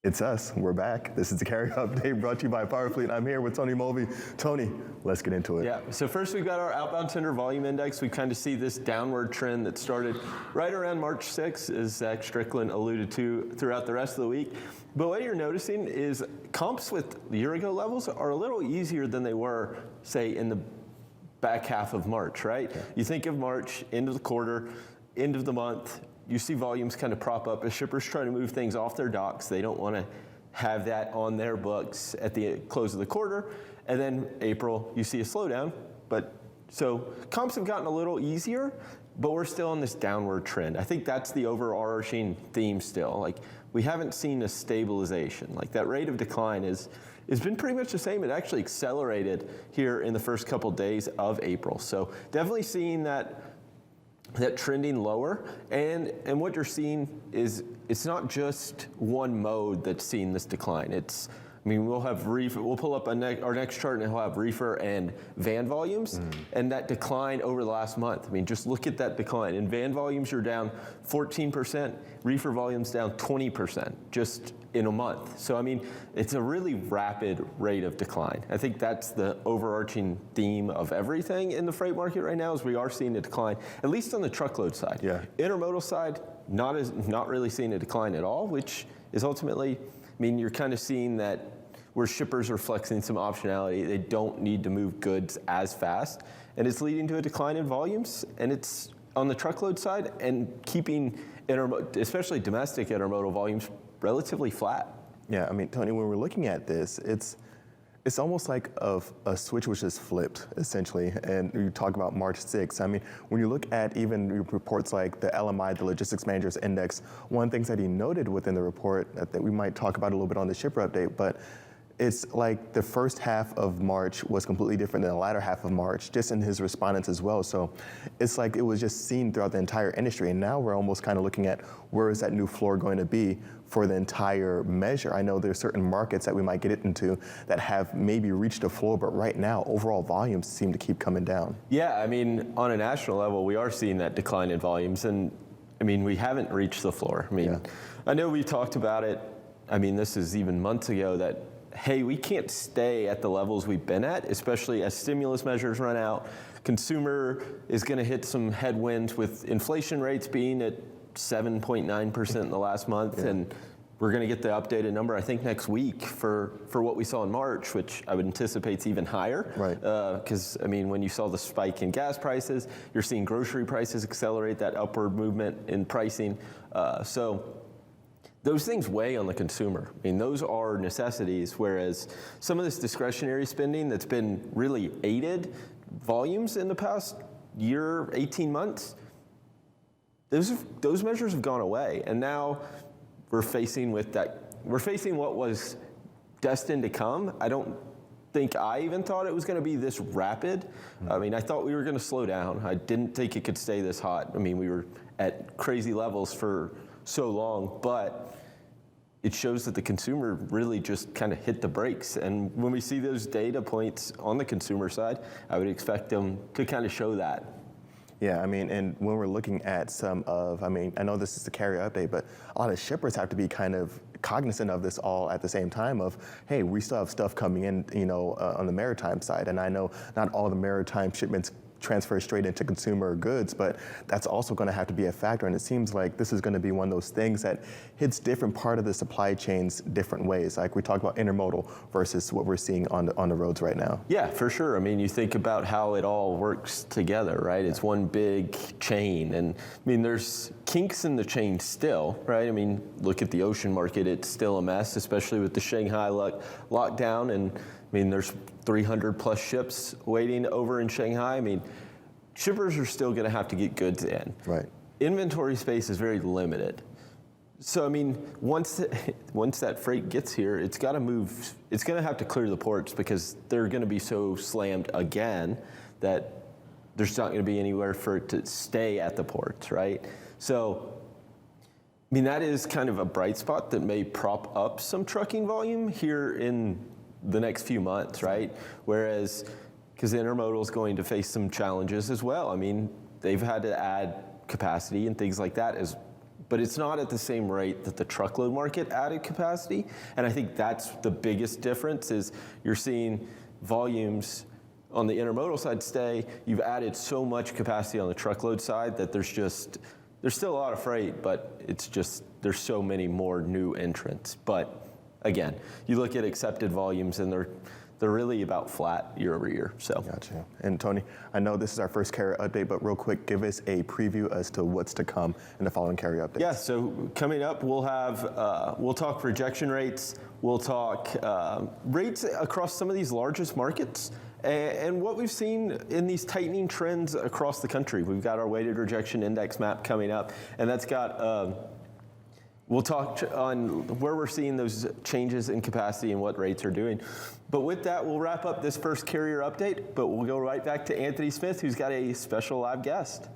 It's us. We're back. This is the Carrier Update brought to you by Powerfleet. I'm here with Tony Mulvey. Tony, let's get into it. Yeah, so first we've got our outbound tender volume index. We kind of see this downward trend that started right around March 6th, as Zach Strickland alluded to throughout the rest of the week. But what you're noticing is comps with year-ago levels are a little easier than they were, say, in the back half of March, right? Yeah. You think of March, end of the quarter, end of the month, you see volumes kind of prop up as shippers try to move things off their docks. They don't want to have that on their books at the close of the quarter. And then April, you see a slowdown. So comps have gotten a little easier, but we're still on this downward trend. I think that's the overarching theme still. Like, we haven't seen a stabilization. Like, that rate of decline has been pretty much the same. It actually accelerated here in the first couple days of April. So definitely seeing that trending lower, and what you're seeing is it's not just one mode that's seeing this decline. We'll have reefer. We'll pull up our next chart, and it'll have reefer and van volumes, and that decline over the last month. I mean, just look at that decline. In van volumes, you're down 14%. Reefer volumes down 20%, just in a month. So I mean, it's a really rapid rate of decline. I think that's the overarching theme of everything in the freight market right now. Is we are seeing a decline, at least on the truckload side. Yeah. Intermodal side, not really seeing a decline at all, which is ultimately. I mean, you're kind of seeing that where shippers are flexing some optionality. They don't need to move goods as fast, and it's leading to a decline in volumes, and it's on the truckload side and keeping, especially domestic intermodal volumes, relatively flat. Yeah, I mean, Tony, when we're looking at this, it's almost like a switch which is flipped, essentially. And you talk about March 6th. I mean, when you look at even reports like the LMI, the Logistics Managers Index, one of the things that he noted within the report that we might talk about a little bit on the shipper update, but it's like the first half of March was completely different than the latter half of March, just in his respondents as well. So it's like it was just seen throughout the entire industry. And now we're almost kind of looking at where is that new floor going to be for the entire measure. I know there's certain markets that we might get into that have maybe reached a floor, but right now, overall volumes seem to keep coming down. Yeah, I mean, on a national level, we are seeing that decline in volumes. And I mean, we haven't reached the floor. I mean, I know we talked about it. I mean, this is even months ago that, hey, we can't stay at the levels we've been at, especially as stimulus measures run out. Consumer is going to hit some headwinds with inflation rates being at 7.9% in the last month, and we're going to get the updated number, I think, next week for what we saw in March, which I would anticipate is even higher. Right. Because, I mean, when you saw the spike in gas prices, you're seeing grocery prices accelerate that upward movement in pricing. So those things weigh on the consumer. I mean, those are necessities, whereas some of this discretionary spending that's been really aided volumes in the past year, 18 months, those measures have gone away. And now we're facing what was destined to come. I don't think I even thought it was going to be this rapid. I mean, I thought we were going to slow down. I didn't think it could stay this hot. I mean, we were at crazy levels for so long, but it shows that the consumer really just kind of hit the brakes. And when we see those data points on the consumer side, I would expect them to kind of show that. Yeah, I mean, and when we're looking at I know this is the carrier update, but a lot of shippers have to be kind of cognizant of this all at the same time of, hey, we still have stuff coming in, on the maritime side. And I know not all the maritime shipments transfer straight into consumer goods, but that's also going to have to be a factor. And it seems like this is going to be one of those things that hits different part of the supply chains different ways. Like we talk about intermodal versus what we're seeing on the roads right now. Yeah, for sure. I mean, you think about how it all works together, right? It's one big chain. And I mean, there's kinks in the chain still, right? I mean, look at the ocean market. It's still a mess, especially with the Shanghai lockdown. And I mean, there's 300 plus ships waiting over in Shanghai. I mean, shippers are still going to have to get goods in. Right. Inventory space is very limited. So, I mean, once that freight gets here, it's got to move. It's going to have to clear the ports because they're going to be so slammed again that there's not going to be anywhere for it to stay at the ports, right? So, I mean, that is kind of a bright spot that may prop up some trucking volume here in the next few months, right? Whereas, because intermodal is going to face some challenges as well. I mean, they've had to add capacity and things like that as but it's not at the same rate that the truckload market added capacity. And I think that's the biggest difference is you're seeing volumes on the intermodal side stay. You've added so much capacity on the truckload side that there's still a lot of freight, but it's just, there's so many more new entrants. But again, you look at accepted volumes and they're really about flat year over year. So. Gotcha. And Tony, I know this is our first carrier update, but real quick, give us a preview as to what's to come in the following carrier updates. Yeah, so coming up, we'll talk rejection rates, we'll talk rates across some of these largest markets, and what we've seen in these tightening trends across the country. We've got our weighted rejection index map coming up, and that's got, we'll talk on where we're seeing those changes in capacity and what rates are doing. But with that, we'll wrap up this first carrier update, but we'll go right back to Anthony Smith, who's got a special live guest.